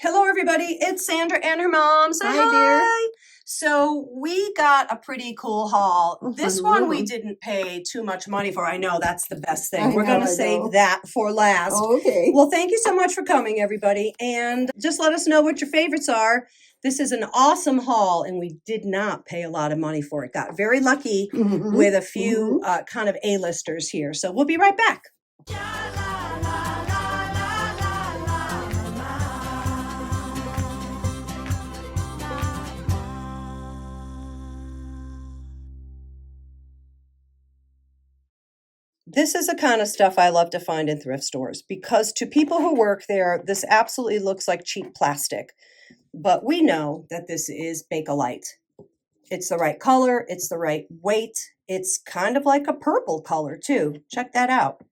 Hello, everybody. It's Sandra and her mom. Say Hi, dear. So we got a pretty cool haul. This one we didn't pay too much money for. I know that's the best thing. We're going to save that for last. Oh, okay. Well, thank you so much for coming, everybody. And just let us know what your favorites are. This is an awesome haul, and we did not pay a lot of money for it. Got very lucky with a few kind of A-listers here. So we'll be right back. This is the kind of stuff I love to find in thrift stores because to people who work there, this absolutely looks like cheap plastic. But we know that this is bakelite. It's the right color. It's the right weight. It's kind of like a purple color too. Check that out.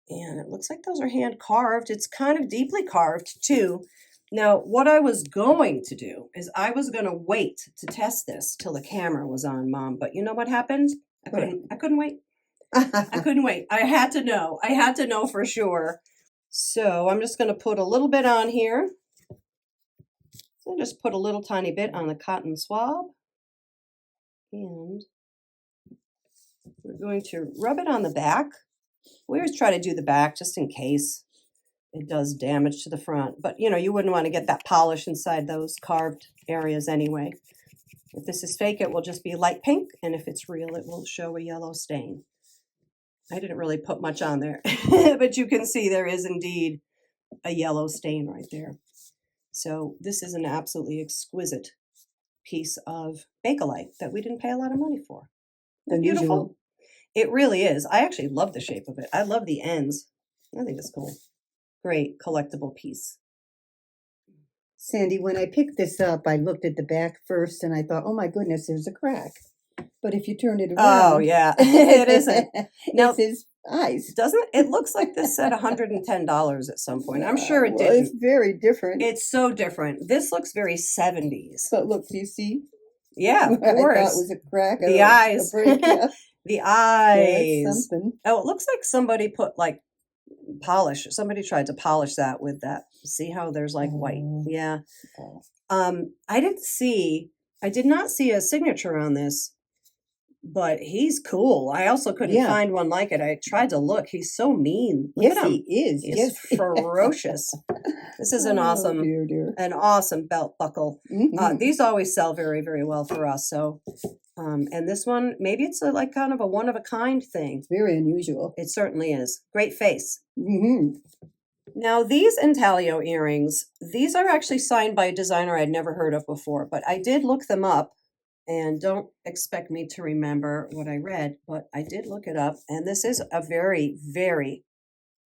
And it looks like those are hand carved. It's kind of deeply carved too. Now, what I was going to do is I was going to wait to test this till the camera was on, Mom. But you know what happened? I couldn't wait. I couldn't wait. I had to know. I had to know for sure. So I'm just going to put a little bit on here. I'll just put a little tiny bit on the cotton swab. And we're going to rub it on the back. We always try to do the back just in case it does damage to the front. But, you know, you wouldn't want to get that polish inside those carved areas anyway. If this is fake, it will just be light pink. And if it's real, it will show a yellow stain. I didn't really put much on there, but you can see there is indeed a yellow stain right there. So this is an absolutely exquisite piece of bakelite that we didn't pay a lot of money for. Beautiful. It really is. I actually love the shape of it. I love the ends. I think it's cool. Great collectible piece. Sandy, when I picked this up, I looked at the back first and I thought, oh my goodness, there's a crack. But if you turn it around. Oh, yeah. It isn't. Now, it's his eyes. Doesn't it looks like this said $110 at some point. I'm sure it did. It's very different. It's so different. This looks very 70s. But look, do you see? Yeah, of course. I thought it was a crack. The eyes. The eyes. Yeah, something. Oh, it looks like somebody put like polish. Somebody tried to polish that with that. See how there's like white. Yeah. I did not see a signature on this. But he's cool. I also couldn't find one like it. I tried to look. He's so mean. Look at him. He is. He's ferocious. This is an awesome, an awesome belt buckle. These always sell very, very well for us. So, and this one, maybe it's like kind of a one of a kind thing. It's very unusual. It certainly is. Great face. Now, these intaglio earrings, these are actually signed by a designer I'd never heard of before, but I did look them up. And don't expect me to remember what I read, but I did look it up. And this is a very, very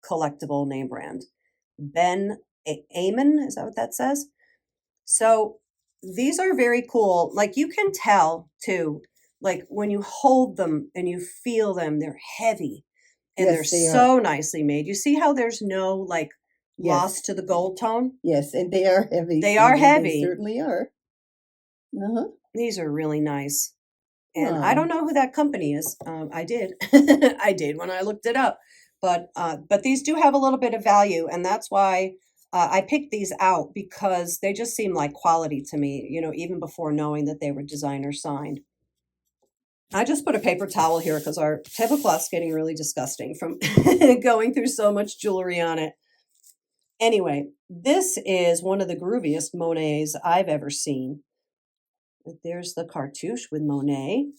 collectible name brand. Ben Amen, is that what that says? So these are very cool. Like you can tell too, like when you hold them and you feel them, they're heavy and they're so nicely made. You see how there's no like loss to the gold tone? Yes, and they are heavy. They are heavy. They certainly are. These are really nice. And I don't know who that company is. I did. I did when I looked it up. But these do have a little bit of value. And that's why I picked these out because they just seem like quality to me, you know, even before knowing that they were designer signed. I just put a paper towel here because our tablecloth's getting really disgusting from going through so much jewelry on it. Anyway, this is one of the grooviest Monets I've ever seen. There's the cartouche with Monet.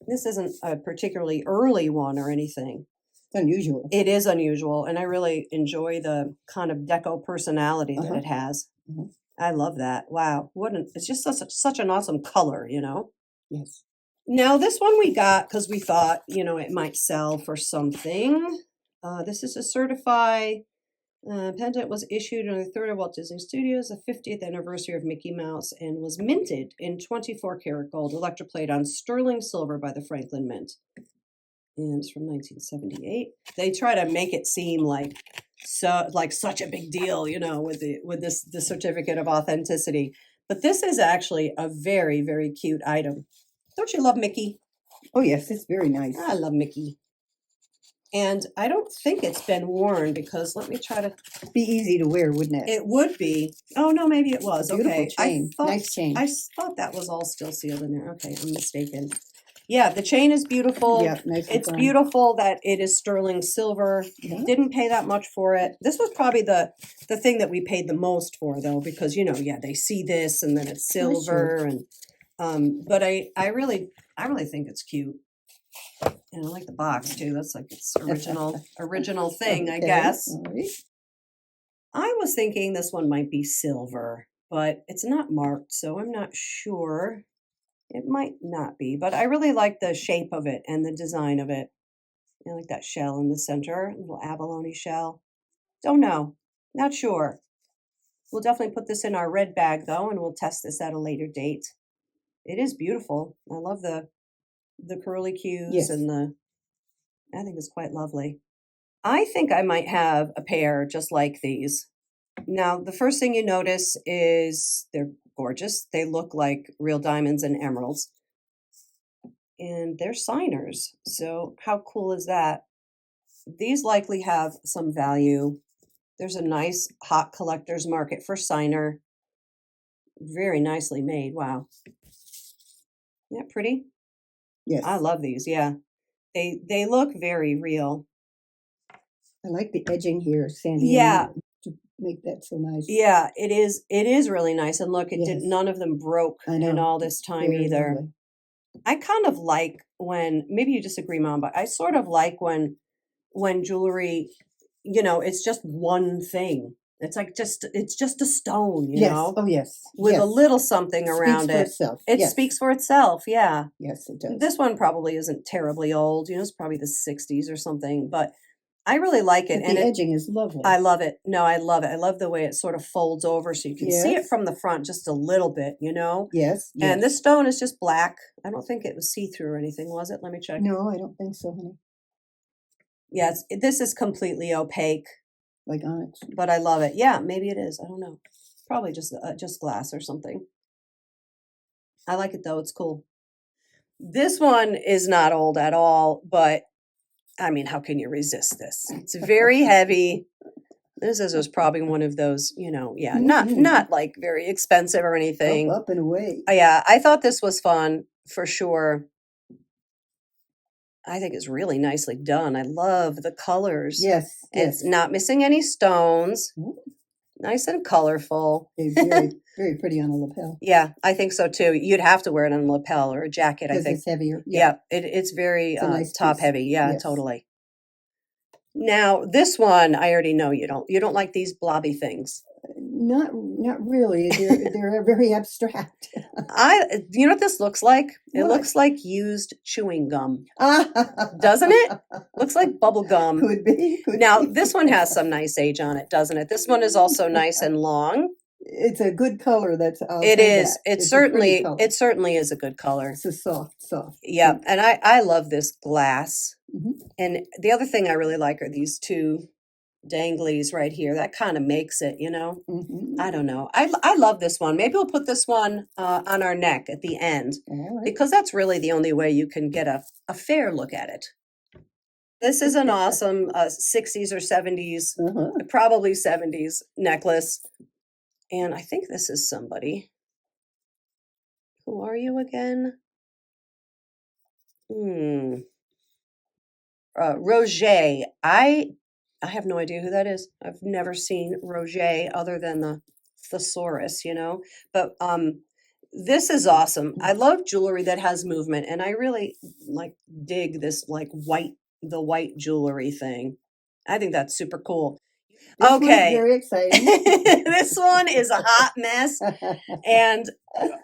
This isn't a particularly early one or anything. It's unusual. It is unusual, and I really enjoy the kind of Deco personality that it has. I love that. Wow, it's just such an awesome color, you know? Yes. Now, this one we got because we thought, you know, it might sell for something. This is a certified pendant was issued on the 3rd of Walt Disney Studios, the 50th anniversary of Mickey Mouse, and was minted in 24 karat gold electroplate on sterling silver by the Franklin Mint. And it's from 1978. They try to make it seem like such a big deal, you know, with the certificate of authenticity. But this is actually a very, very cute item. Don't you love Mickey? Oh yes, it's very nice. I love Mickey. And I don't think it's been worn because let me try to. Be easy to wear, wouldn't it? It would be. Oh no, maybe it was. Beautiful Okay, chain. Nice chain. I thought that was all still sealed in there. Okay, I'm mistaken. Yeah, the chain is beautiful. Yeah, nice. It's beautiful that it is sterling silver. Yeah. Didn't pay that much for it. This was probably the thing that we paid the most for, though, because yeah, they see this and then it's silver and but I really think it's cute. And I like the box too. That's like its original thing, I guess. All right. I was thinking this one might be silver, but it's not marked, so I'm not sure. It might not be, but I really like the shape of it and the design of it. I like that shell in the center, little abalone shell. Don't know, not sure. We'll definitely put this in our red bag though, and we'll test this at a later date. It is beautiful. I love the curlicues Yes. and I think it's quite lovely. I think I might have a pair just like these. Now, the first thing you notice is they're gorgeous. They look like real diamonds and emeralds. And they're signers. So how cool is that? These likely have some value. There's a nice hot collector's market for signer. Very nicely made. Wow. Isn't that pretty? Yes. I love these. Yeah. They look very real. I like the edging here, Sandy. Yeah. To make that so nice. Yeah, it is. It is really nice. And look, Yes. none of them broke in all this time Very either. lovely. I kind of like when, maybe you disagree, Mom, but I sort of like when jewelry, it's just one thing. It's like it's just a stone, you Yes. know, Oh, yes. with Yes. a little something around Speaks for it. itself. It Yes. speaks for itself. Yeah. Yes, it does. This one probably isn't terribly old. It's probably the 60s or something, but I really like it. But And the edging is lovely. I love it. No, I love it. I love the way it sort of folds over so you can see it Yes. from the front just a little bit, Yes. And this stone is just black. I don't think it was see-through or anything, was it? Let me check. No, I don't think so, honey. Yes, this is completely opaque, Like onyx. but I love it. Yeah, maybe it is. I don't know. Probably just glass or something. I like it though. It's cool. This one is not old at all, but I mean, how can you resist this? It's very heavy. This was probably one of those, not like very expensive or anything. Up and away. Yeah, I thought this was fun for sure. I think it's really nicely done. I love the colors. Yes. It's not missing any stones. Ooh. Nice and colorful. Very, very pretty on a lapel. Yeah, I think so too. You'd have to wear it on a lapel or a jacket, I Because think. it's heavier. Yeah, it's very It's a nice top piece. heavy. Yeah, Yes. totally. Now, this one, I already know you don't like these blobby things. Not really. They're very abstract. You know what this looks like? It What? looks like used chewing gum. Doesn't it? Looks like bubble gum. Could be. Now, this one has some nice age on it, doesn't it? This one is also nice and long. It's a good color. It is. It's a pretty color. It certainly is a good color. It's a soft. Yeah, and I love this glass. Mhm. And the other thing I really like are these two danglies right here. That kind of makes it, Mhm. I don't know. I love this one. Maybe we'll put this one on our neck at the end All right. because that's really the only way you can get a fair look at it. This is an awesome 60s or 70s, Uh-huh. probably 70s necklace. And I think this is somebody. Who are you again? Roger. I have no idea who that is. I've never seen Roger other than the thesaurus, But this is awesome. I love jewelry that has movement, and I really dig this the white jewelry thing. I think that's super cool. This one's Okay. very exciting. This one is a hot mess, and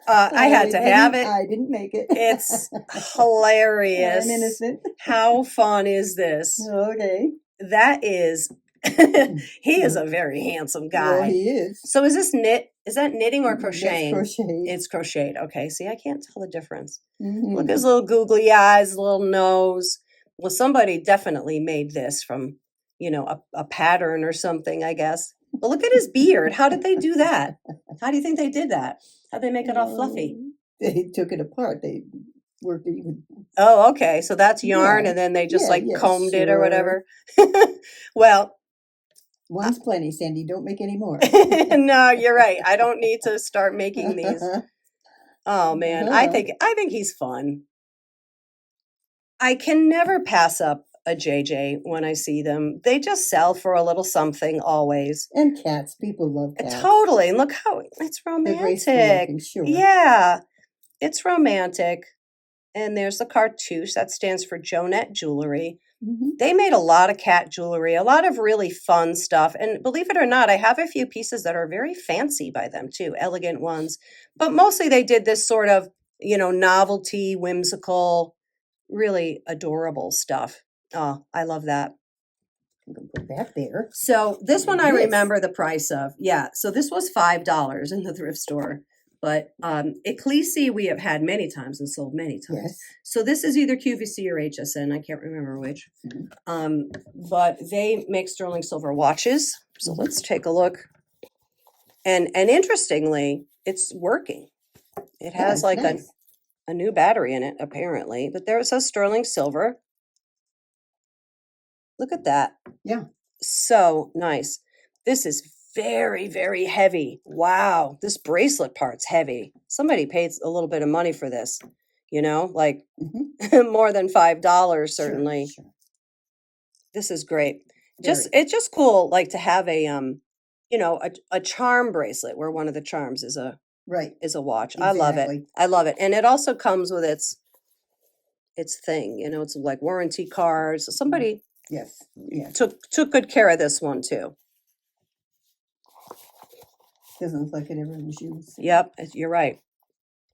I had to have it. I didn't make it. It's hilarious. I'm innocent. How fun is this? Okay. That is, he is a very handsome guy. Well, he is. So is this knit? Is that knitting or That's crocheting? crocheted. It's crocheted. Okay, see, I can't tell the difference. Mhm. Look at his little googly eyes, little nose. Well, somebody definitely made this from, a pattern or something, I guess. But look at his beard. How did they do that? How do you think they did that? How'd they make it all fluffy? They took it apart. They work that you would. Oh, okay. So that's yarn, Yeah, and then they just yeah, like yeah, combed it or sure. whatever. Well, One's plenty, Sandy. Don't make any more. no, you're right. I don't need to start making these. Oh man, Uh-huh. I think he's fun. I can never pass up a JJ when I see them. They just sell for a little something always. And cats. People love cats. Totally. And look how it's They're graceful romantic. looking, sure. Yeah, it's romantic. And there's the cartouche that stands for Jonette Jewelry. Mm-hmm. They made a lot of cat jewelry, a lot of really fun stuff. And believe it or not, I have a few pieces that are very fancy by them too, elegant ones. But mostly they did this sort of, novelty, whimsical, really adorable stuff. Oh, I love that. I'm going to put that there. So this one I Yes. remember the price of. Yeah, so this was $5 in the thrift store. But Exquisite we have had many times and sold many times. Yes. So this is either QVC or HSN. I can't remember which. But they make sterling silver watches. So let's take a look. And interestingly, it's working. It has it's like nice. a new battery in it, apparently. But there it says sterling silver. Look at that. Yeah. So nice. This is very, very heavy. Wow. This bracelet part's heavy. Somebody paid a little bit of money for this, like more than $5, certainly. Sure. This is great. Very. It's just cool, like to have a a charm bracelet where one of the charms is a watch. I love it. Exactly. I love it. And it also comes with its thing, it's like warranty cards. So somebody Yes. Yes. took good care of this one too. Doesn't look like it ever was used. Yep, you're right.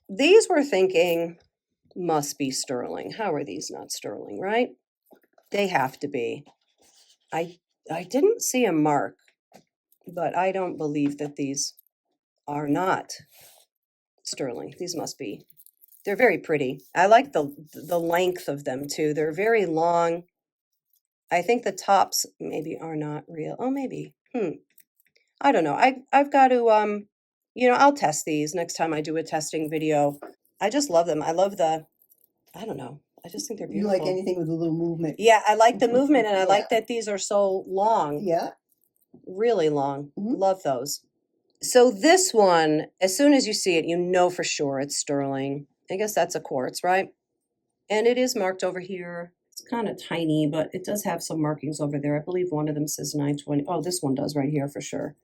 These we're thinking must be sterling. How are these not sterling, right? They have to be. I didn't see a mark, but I don't believe that these are not sterling. These must be. They're very pretty. I like the length of them too. They're very long. I think the tops maybe are not real. Oh, maybe. I don't know. I've got to I'll test these next time I do a testing video. I just love them. I love I don't know. I just think they're You beautiful. like anything with a little movement. Yeah, I like the movement, and I Yeah. like that these are so long. Yeah. Really long. Mhm. Love those. So this one, as soon as you see it, you know for sure it's sterling. I guess that's a quartz, right? And it is marked over here. It's kind of tiny, but it does have some markings over there. I believe one of them says 920. Oh, this one does right here for sure.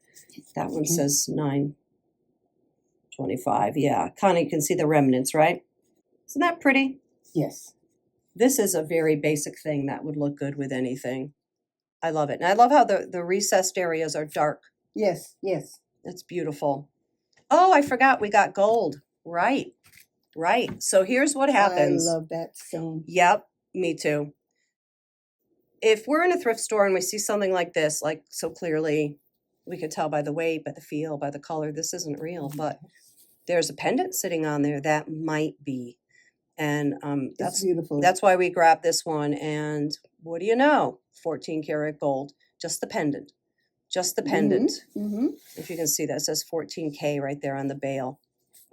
That one says 925. Yeah, kind of you can see the remnants, right? Isn't that pretty? Yes. This is a very basic thing that would look good with anything. I love it. And I love how the recessed areas are dark. Yes. Yes. That's beautiful. Oh, I forgot we got gold. Right. So here's what happens. I love that stone. Yep, me too. If we're in a thrift store and we see something like this, like so clearly, we could tell by the weight, by the feel, by the color, this isn't real, but there's a pendant sitting on there that might be. And It's beautiful. that's why we grabbed this one. And what do you know? 14 karat gold, just the pendant. Just the pendant. Mm-hmm. If you can see that, it says 14K right there on the bail.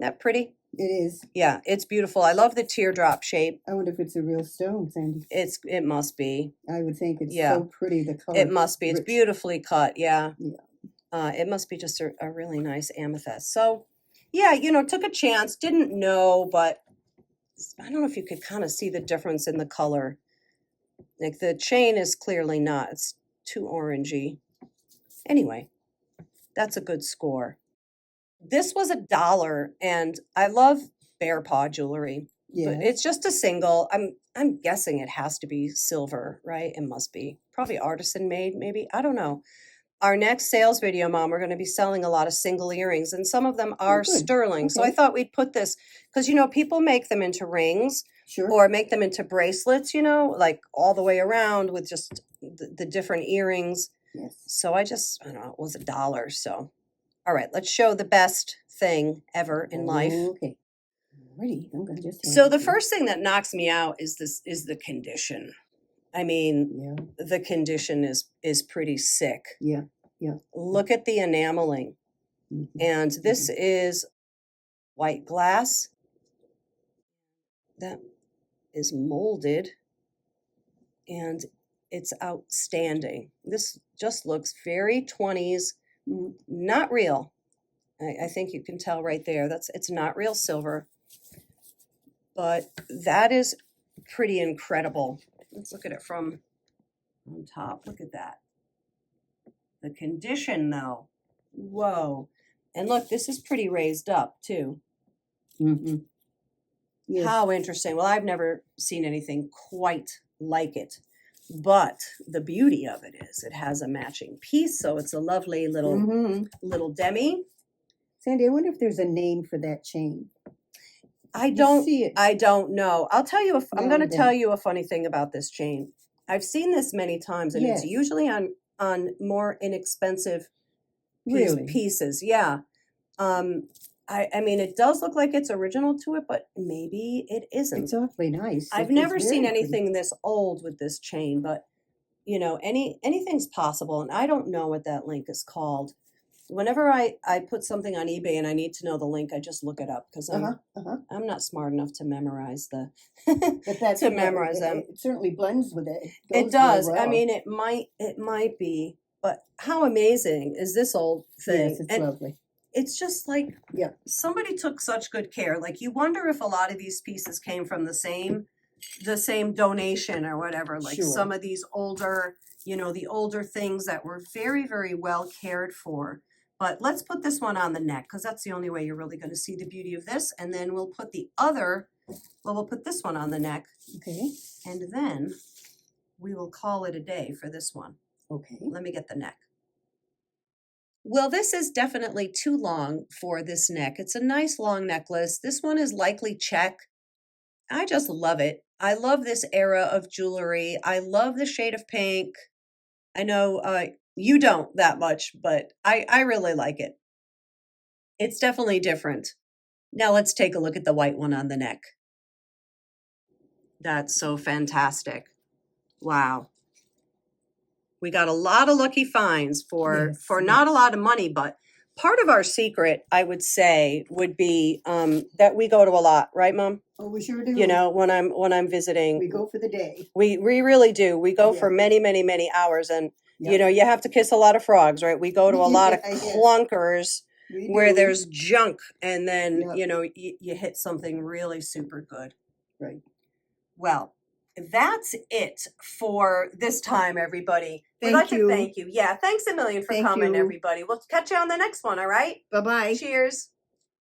Isn't that pretty? It is. Yeah, it's beautiful. I love the teardrop shape. I wonder if it's a real stone, Sandy. It must be. I would think it's Yeah. so pretty, the color. It must be. It's rich. beautifully cut. Yeah. Yeah. It must be just a really nice amethyst. So, yeah, took a chance. Didn't know, but I don't know if you could kind of see the difference in the color. Like the chain is clearly not. It's too orangey. Anyway, that's a good score. This was $1, and I love bear paw jewelry. Yes. But it's just a single. I'm guessing it has to be silver, right? It must be. Probably artisan made, maybe. I don't know. Our next sales video, Mom, we're going to be selling a lot of single earrings, and some of them are good. sterling. So I Okay. thought we'd put this, because, people make them into rings Sure. or make them into bracelets, like all the way around with just the different earrings. Yes. So I don't know, it was $1. So, all right, let's show the best thing ever in life. Okay. Alrighty. I'm going to just. So the first thing that knocks me out is the condition. I mean, Yeah. the condition is pretty sick. Yeah. Yeah. Look at the enameling. Mm-hmm. And this is white glass. is molded, and it's outstanding. This just looks very 20s, not real. I think you can tell right there. It's not real silver, but that is pretty incredible. Let's look at it from on top. Look at that. The condition, though. Whoa. And look, this is pretty raised up, too. Mm-hmm. Yes. How interesting. Well, I've never seen anything quite like it. But the beauty of it is it has a matching piece, so it's a lovely little demi. Sandy, I wonder if there's a name for that chain. I You don't see it. I don't know. I'll tell you I'm going to then. tell you a funny thing about this chain. I've seen this many times, and it's Yes. usually on more inexpensive Really? pieces. Yeah. I mean, it does look like it's original to it, but maybe it isn't. It's awfully nice. I've It's never seen very pretty. anything this old with this chain, but you know, anything's possible. And I don't know what that link is called. Whenever I put something on eBay and I need to know the link, I just look it up because I'm not smart enough to memorize But that's to memorize them. It certainly blends with it. It goes does. very I well. mean, it might be, but how amazing is this old thing? Yes, it's And lovely. it's just like Yeah. somebody took such good care. Like you wonder if a lot of these pieces came from the same donation or whatever. Like Sure. some of these older, the older things that were very, very well cared for. But let's put this one on the neck because that's the only way you're really going to see the beauty of this. And then we'll put we'll put this one on the neck. Okay. And then we will call it a day for this one. Okay. Let me get the neck. Well, this is definitely too long for this neck. It's a nice long necklace. This one is likely check. I just love it. I love this era of jewelry. I love the shade of pink. I know you don't that much, but I really like it. It's definitely different. Now let's take a look at the white one on the neck. That's so fantastic. Wow. We got a lot of lucky finds for Yes, not a yes. lot of money, but part of our secret, I would say, would be that we go to a lot, right, Mom? Oh, we sure do. You know, when I'm visiting, We go for the day. we really do. We go for Yeah. many, many, many hours, and Yep. you know, you have to kiss a lot of frogs, right? We go to a lot of Yes. clunkers We where do. there's junk, and then Yep. you know you hit something really super good. Right. Well, that's it for this time, everybody. We'd Thank like to you. thank you. Yeah, thanks a million for Thank coming, you. everybody. We'll catch you on the next one, all right? Bye-bye. Cheers.